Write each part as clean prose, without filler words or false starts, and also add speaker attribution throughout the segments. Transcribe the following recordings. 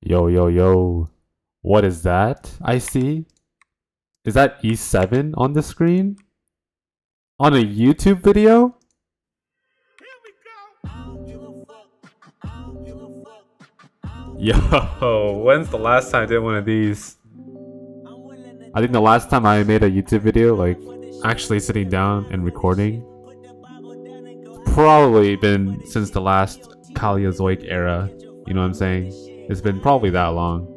Speaker 1: Yo, yo, yo. What is that I see? Is that E7 on the screen? On a YouTube video? Yo, when's the last time I did one of these? I think the last time I made a YouTube video, like actually sitting down and recording, it's probably been since the last Paleozoic era. You know what I'm saying? It's been probably that long.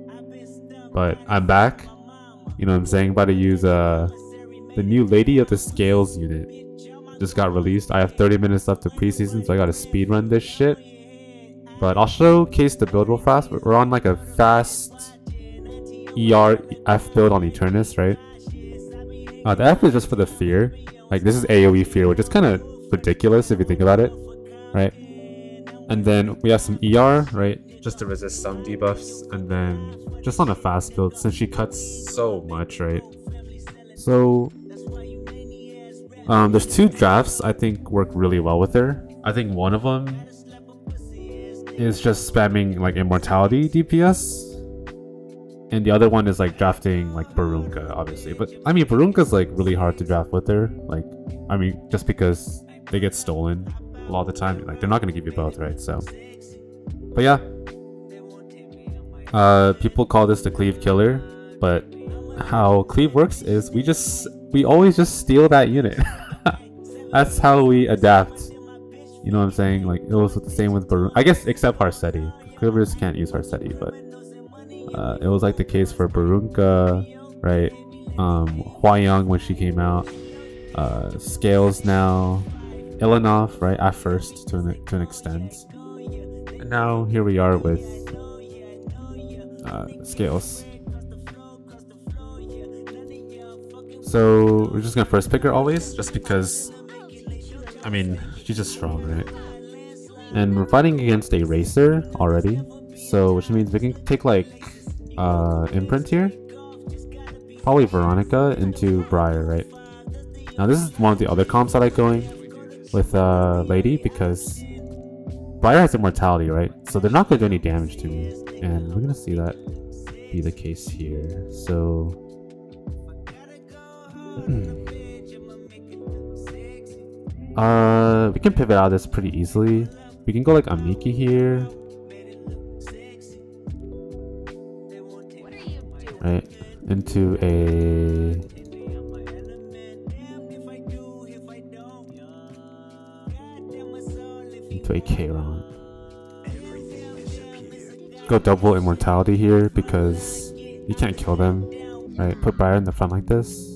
Speaker 1: But I'm back. You know what I'm saying? About to use the new Lady of the Scales unit. Just got released. I have 30 minutes left of preseason, so I gotta speedrun this shit. But I'll showcase the build real fast. We're on like a fast ERF build on Eternus, right? The F is just for the fear. Like this is AoE fear, which is kind of ridiculous if you think about it, right? And then we have some ER, right? Just to resist some debuffs. And then just on a fast build, since she cuts so much, right? So there's two drafts I think work really well with her. I think one of them is just spamming like Immortality DPS. And the other one is like drafting like Barunka, obviously. But I mean, Barunka's like really hard to draft with her. Like, I mean, just because they get stolen a lot of the time. Like, they're not going to give you both, right? So, but yeah. People call this the cleave killer. But how cleave works is we always just steal that unit. That's how we adapt. You know what I'm saying? Like, it was the same with Barunka. I guess except Harsetti. Cleavers can't use Harsetti, but it was like the case for Barunka, right? Hwayoung when she came out. Scales now. Ilanov, right? At first, to an extent. And now, here we are with Scales. So, we're just gonna first pick her always, just because, I mean, she's just strong, right? And we're fighting against a racer already, so which means we can take like imprint here. Probably Veronica into Briar, right? Now this is one of the other comps I like going with Lady, because Briar has immortality, right? So they're not gonna do any damage to me. And we're gonna see that be the case here. So we can pivot out of this pretty easily. We can go like Amiki here. Right? Into a Kayron. Go double immortality here because you can't kill them. Right? Put Briar in the front like this.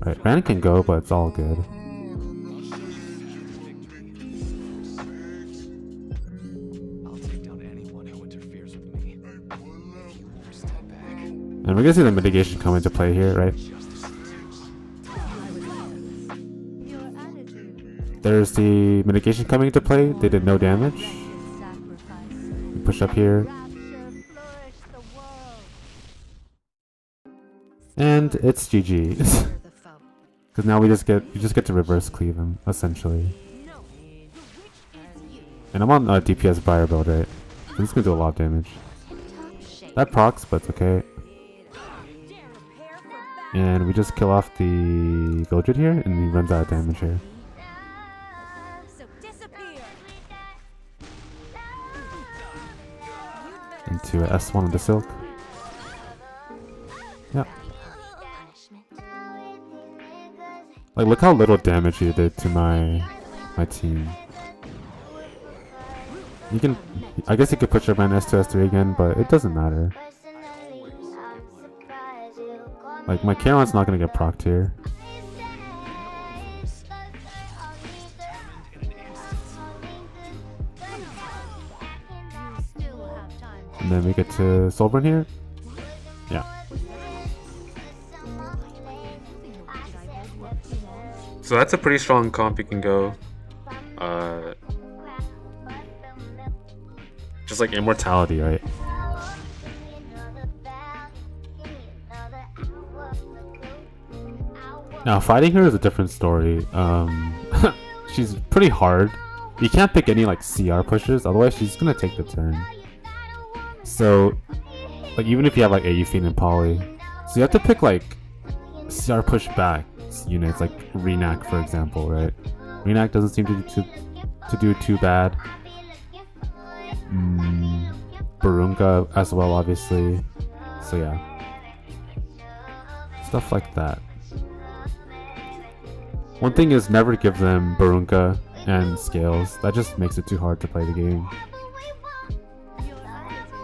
Speaker 1: Right, Ran can go, but it's all good. And we're gonna see the mitigation come into play here, right? There's the mitigation coming into play. They did no damage. Push up here. And it's GG. Because now you just get to reverse cleave him, essentially. And I'm on a DPS Briar build, right? So this is gonna do a lot of damage. That procs, but it's okay. And we just kill off the Gojit here, and he runs out of damage here. Into a S1 with the Silk. Yeah. Like, look how little damage he did to my team. You can, I guess you could push up my S2, S3 again, but it doesn't matter. Like, my Kayron's not gonna get procced here. And then we get to Soulburn here. Yeah. So that's a pretty strong comp you can go. Just like immortality, right? Now fighting her is a different story. She's pretty hard. You can't pick any like CR pushes, otherwise she's gonna take the turn. So, like even if you have like AU Fiend and Poly, so you have to pick like CR push back units, like Renak for example, right? Renak doesn't seem to do too bad. Barunga as well, obviously. So yeah, stuff like that. One thing is never give them Barunga and Scales. That just makes it too hard to play the game.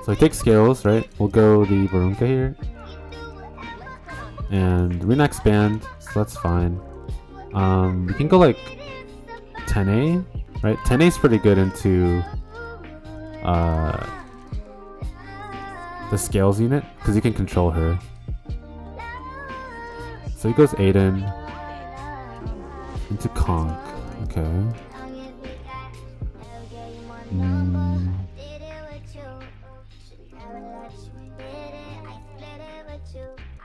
Speaker 1: So I take Scales, right? We'll go the Barunga here. And Renak's banned, so that's fine. We can go like 10A, right? 10A is pretty good into the Scales unit, because you can control her. So he goes Aiden into Conk. Okay.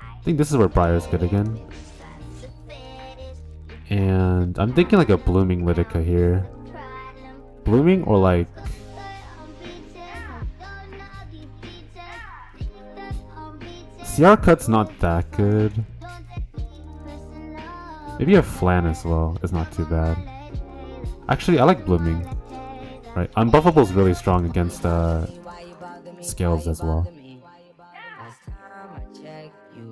Speaker 1: I think this is where Briar's good again. And I'm thinking like a Blooming Lidica here. Blooming or like... CR Cut's not that good. Maybe a Flan as well is not too bad. Actually, I like Blooming. Right, Unbuffable is really strong against Scales as well.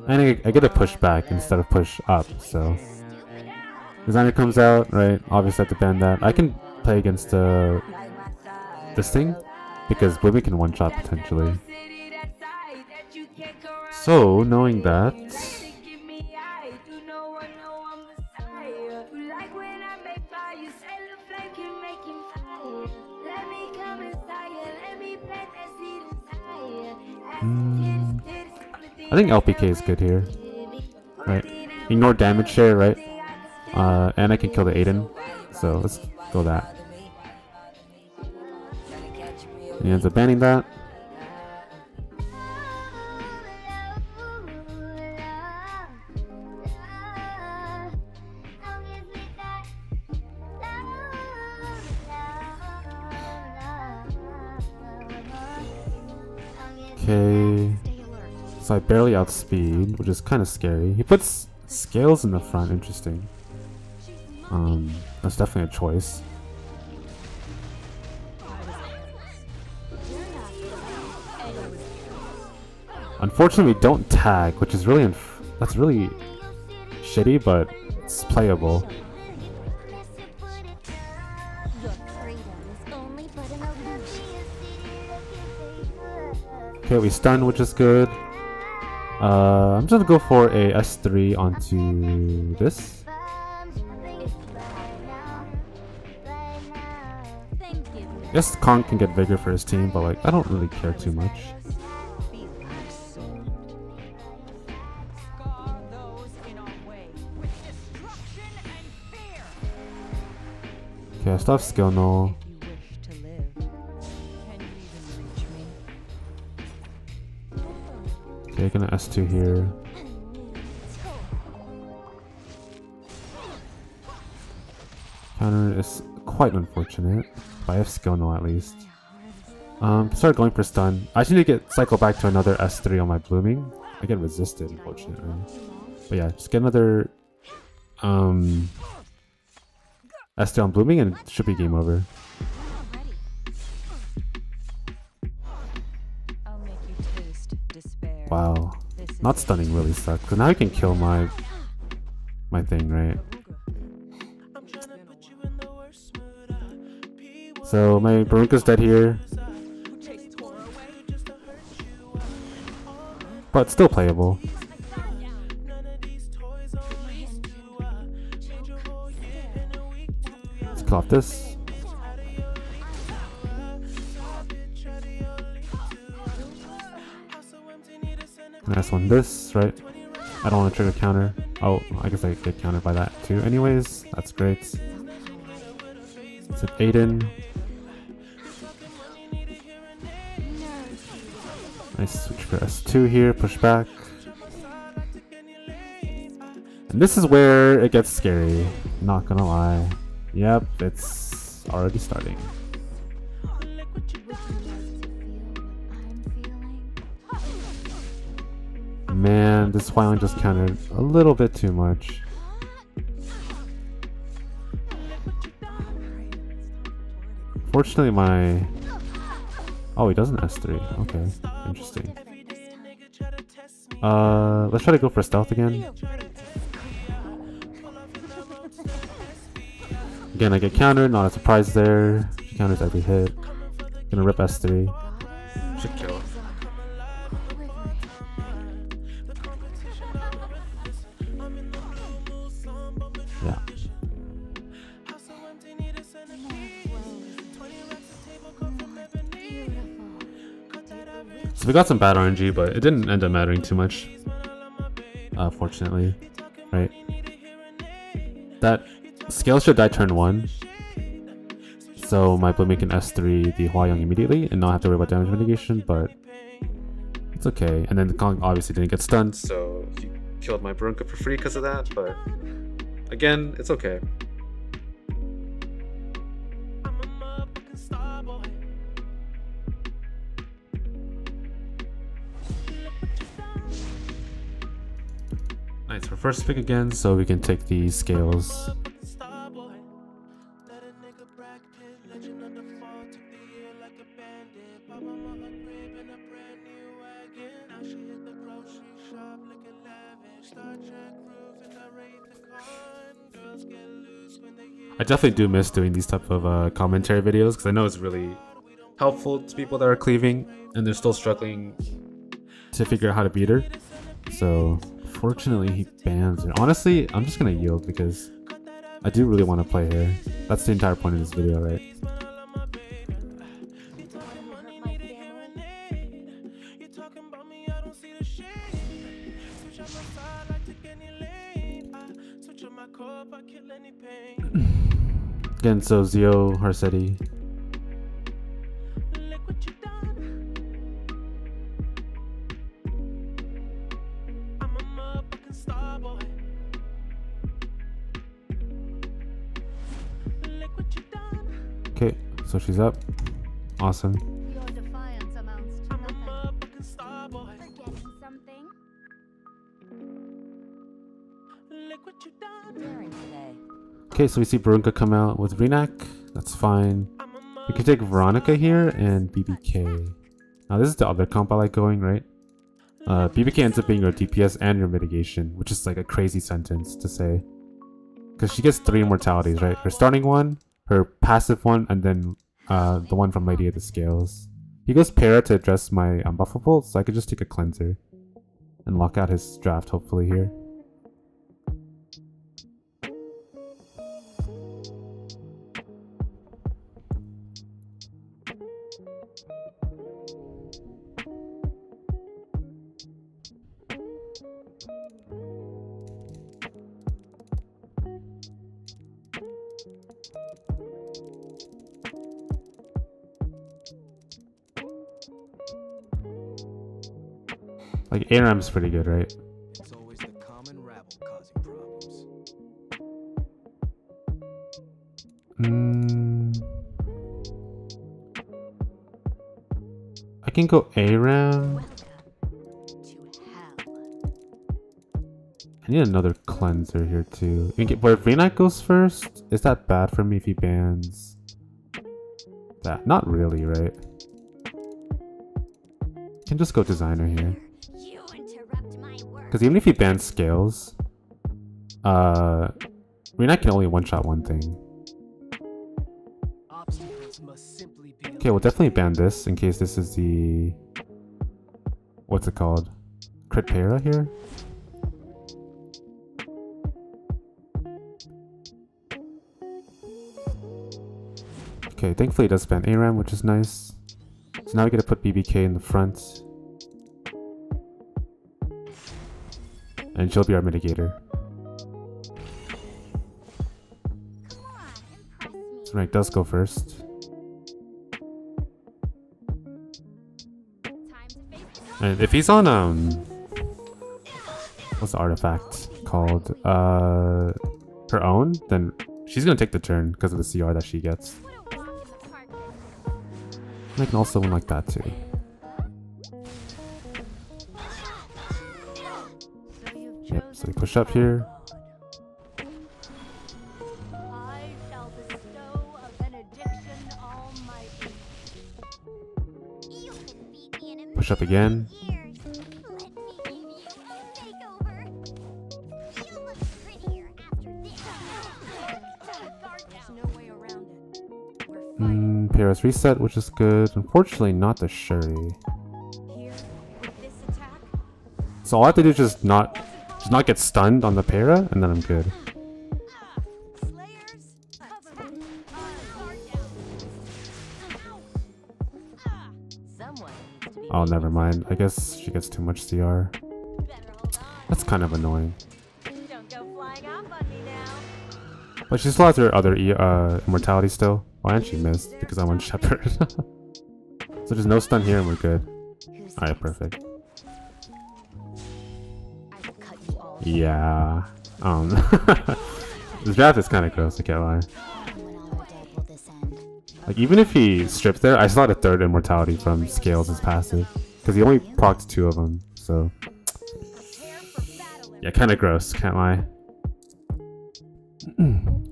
Speaker 1: And I get a push back instead of push up, so... Designer comes out, right? Obviously I have to ban that. I can play against this thing, because Blooming can one-shot potentially. So, knowing that... I think LPK is good here. Right. Ignore damage share, right? And I can kill the Aiden. So let's go that. And he ends up banning that. Okay. So I barely outspeed, which is kind of scary. He puts Scales in the front, interesting. That's definitely a choice. Unfortunately, we don't tag, which is really that's really shitty, but it's playable. Okay, we stun, which is good. I'm just gonna go for a S3 onto this. Yes, Kong can get bigger for his team, but like I don't really care too much. Okay, I still have skill null. Okay, gonna S2 here. Counter is quite unfortunate, but I have skill null at least. Start going for stun. I just need to get cycle back to another S3 on my Blooming. I get resisted, unfortunately. But yeah, just get another S3 on Blooming and it should be game over. Wow, not stunning really sucks. So now I can kill my thing, right? So my Barunka's dead here, but still playable. Let's kill off this. Nice one, this, right? I don't want to trigger counter. Oh, I guess I get countered by that too. Anyways, that's great. It's with Aiden. Nice switch for S2 here, push back. And this is where it gets scary. Not gonna lie. Yep, it's already starting. Man, this Huayang just countered a little bit too much. Fortunately, my... Oh, he doesn't S3. Okay, interesting. Let's try to go for stealth again. Again, I get countered, not a surprise there. She counters every hit. Gonna rip S3. Should kill. Yeah. So we got some bad RNG, but it didn't end up mattering too much. Fortunately. Right? That scale should die turn 1. So my Blooming can S3 the Huayang immediately and not have to worry about damage mitigation, but it's okay. And then the Kong obviously didn't get stunned, so he killed my Barunka for free because of that, but again, it's okay. Nice, for first pick again, so we can take these scales. I definitely do miss doing these type of commentary videos because I know it's really helpful to people that are cleaving and they're still struggling to figure out how to beat her. So fortunately he bans her. Honestly, I'm just gonna yield because I do really want to play her. That's the entire point of this video, right? Again, so Zio, Harsetti. Okay, so she's up. Awesome.
Speaker 2: Your defiance amounts to nothing. Forgetting something? Daring today.
Speaker 1: Okay, so we see Barunka come out with Renak. That's fine. We can take Veronica here and BBK. Now this is the other comp I like going, right? BBK ends up being your DPS and your mitigation, which is like a crazy sentence to say. Because she gets 3 immortalities, right? Her starting one, her passive one, and then the one from Lady of the Scales. He goes Para to address my unbuffable, so I could just take a cleanser and lock out his draft hopefully here. Like ARAM's pretty good, right?
Speaker 3: It's always the common rabble causing problems.
Speaker 1: I can go ARAM.
Speaker 2: Welcome to hell.
Speaker 1: I need another cleanser here too. Where Renak goes first? Is that bad for me if he bans that? Not really, right? Can just go designer here. Because even if he bans scales, Renak can only one-shot one thing. Okay, we'll definitely ban this in case this is the... What's it called? Crit Para here? Okay, thankfully it does ban ARAM, which is nice. So now we get to put BBK in the front. And she'll be our mitigator. So Rank does go first. And if he's on what's the artifact called? Her own, then she's gonna take the turn because of the CR that she gets.
Speaker 2: What a walk in the park.
Speaker 1: I can also win like that too.
Speaker 2: So you've
Speaker 1: Yep, so we
Speaker 2: chosen
Speaker 1: push up here.
Speaker 2: I shall bestow a benediction almighty. You can beat me in a
Speaker 1: Push up again.
Speaker 2: years. Let me give you a makeover. You'll look prettier after this. There's no way around it. We're fighting
Speaker 1: Paris reset, which is good. Unfortunately, not the Shuri.
Speaker 2: here with this attack.
Speaker 1: So all I have to do is just not get stunned on the para, and then I'm good.
Speaker 2: Slayers, cover me. Guard down. Someone needs to be
Speaker 1: Oh, never mind. I guess she gets too much CR.
Speaker 2: better hold on.
Speaker 1: That's kind of annoying.
Speaker 2: Don't go flying off on me now.
Speaker 1: But she still has her other immortality still. Oh, and she missed because I'm on Shepherd. So there's no stun here and we're good.
Speaker 2: Who's
Speaker 1: Alright,
Speaker 2: next?
Speaker 1: perfect.
Speaker 2: I will cut you all.
Speaker 1: Yeah. This draft is kind of gross, I can't lie.
Speaker 2: When all are dead, will this end?
Speaker 1: Like, even if he stripped there, I still had a third immortality from Scales' passive. Because he only procced 2 of them, so... Yeah, kind of gross, can't lie.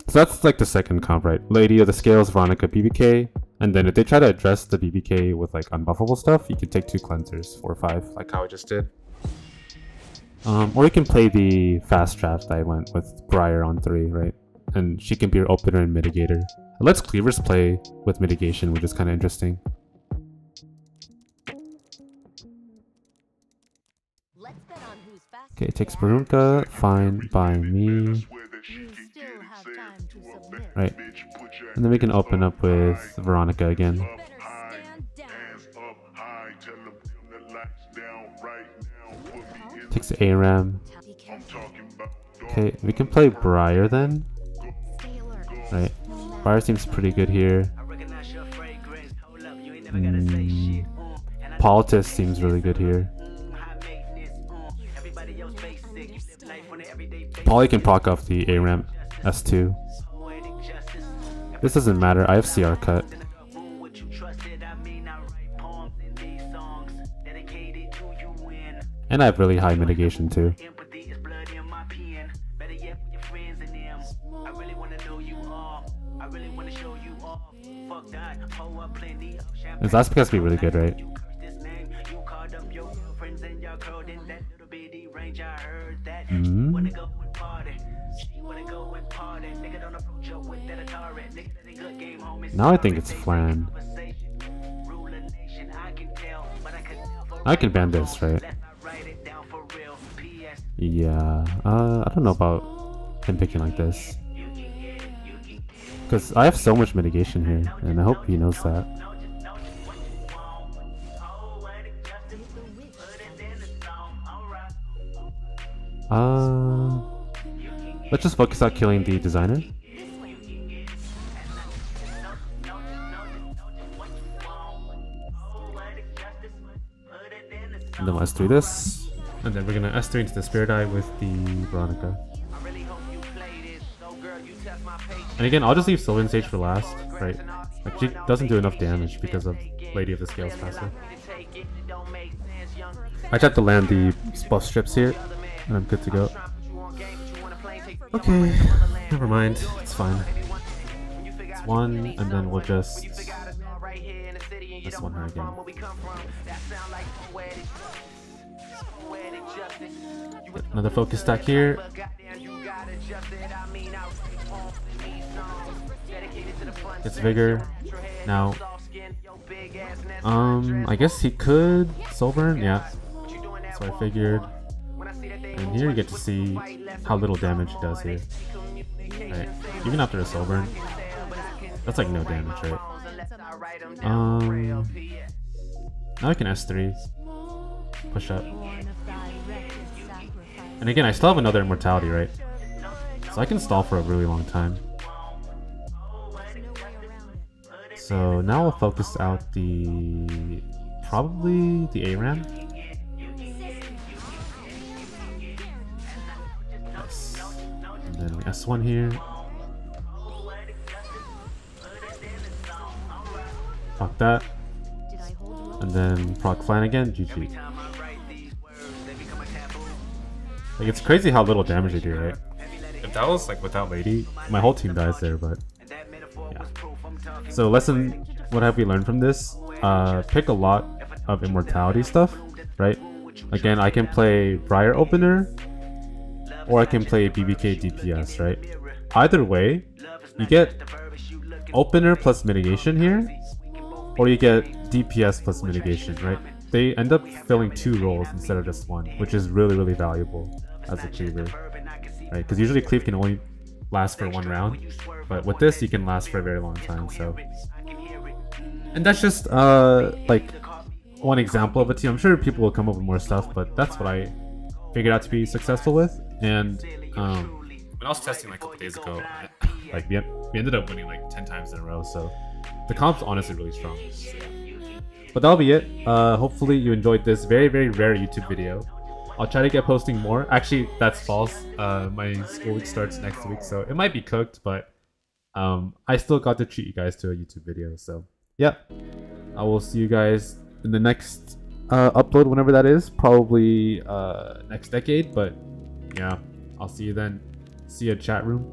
Speaker 1: So that's like the second comp, right? Lady of the Scales, Veronica, BBK. And then if they try to address the BBK with like unbuffable stuff, you can take 2 cleansers, 4 or 5, like how I just did. Or you can play the fast draft that I went with Briar on 3, right? And she can be your opener and mitigator. It lets cleavers play with mitigation, which is kind of interesting.
Speaker 2: Let's bet on who's faster.
Speaker 1: Okay, it takes Barunka, fine by me.
Speaker 2: You still have time to submit.
Speaker 1: Right. And then we can open up with Veronica again.
Speaker 2: Better stand down.
Speaker 1: Takes the ARAM.
Speaker 2: Be careful.
Speaker 1: Okay, we can play Briar then.
Speaker 2: Stay alert.
Speaker 1: Right.
Speaker 2: No matter
Speaker 1: Briar seems pretty good here. Politis seems really good here. Polly can proc off the ARAM S2. This doesn't matter, I have CR cut. And I have really high mitigation too. This last pick has to be really good, right? Now I think it's Flan. I can ban this, right? Yeah, I don't know about him picking like this. Because I have so much mitigation here, and I hope he knows that. Let's just focus on killing the designer. And then let's do this. And then we're gonna S3 into the Spirit Eye with the Veronica. And again, I'll just leave Sylvan Sage for last, right? Like, she doesn't do enough damage because of Lady of the Scales passive. I just have to land the buff strips here, and I'm good to go. Okay, never mind, it's fine. It's 1, and then we'll just... Let's 1 her again. Another focus stack here. Gets Vigor. Now, I guess he could Soul Burn, yeah. That's what I figured. And here you get to see how little damage he does here. Right. Even after a Soul Burn, that's like no damage, right? Now I can S3. Push up. And again, I still have another immortality, right? So I can stall for a really long time. So now we'll focus out the... probably the ARAM. Nice. And then S1 here. Proc that. And then proc flan again, GG. Like, it's crazy how little damage they do, right? If that was like without Lady, my whole team dies there, but yeah. So lesson, what have we learned from this? Pick a lot of immortality stuff, right? Again, I can play Briar Opener, or I can play BBK DPS, right? Either way, you get Opener plus mitigation here, or you get DPS plus mitigation, right? They end up filling 2 roles instead of just 1, which is really, really valuable as a cleaver, right? Because usually cleave can only last for 1 round, but with this you can last for a very long time. So, and that's just like one example of a team. I'm sure people will come up with more stuff, but that's what I figured out to be successful with. And when I was testing like a couple days ago, like we ended up winning like 10 times in a row. So the comp's honestly really strong. So, yeah. But that'll be it. Hopefully you enjoyed this very, very rare YouTube video. I'll try to get posting more. Actually, that's false. My school week starts next week, so it might be cooked, but I still got to treat you guys to a YouTube video. So yeah, I will see you guys in the next upload, whenever that is. Probably next decade, but yeah, I'll see you then. See you, chat room.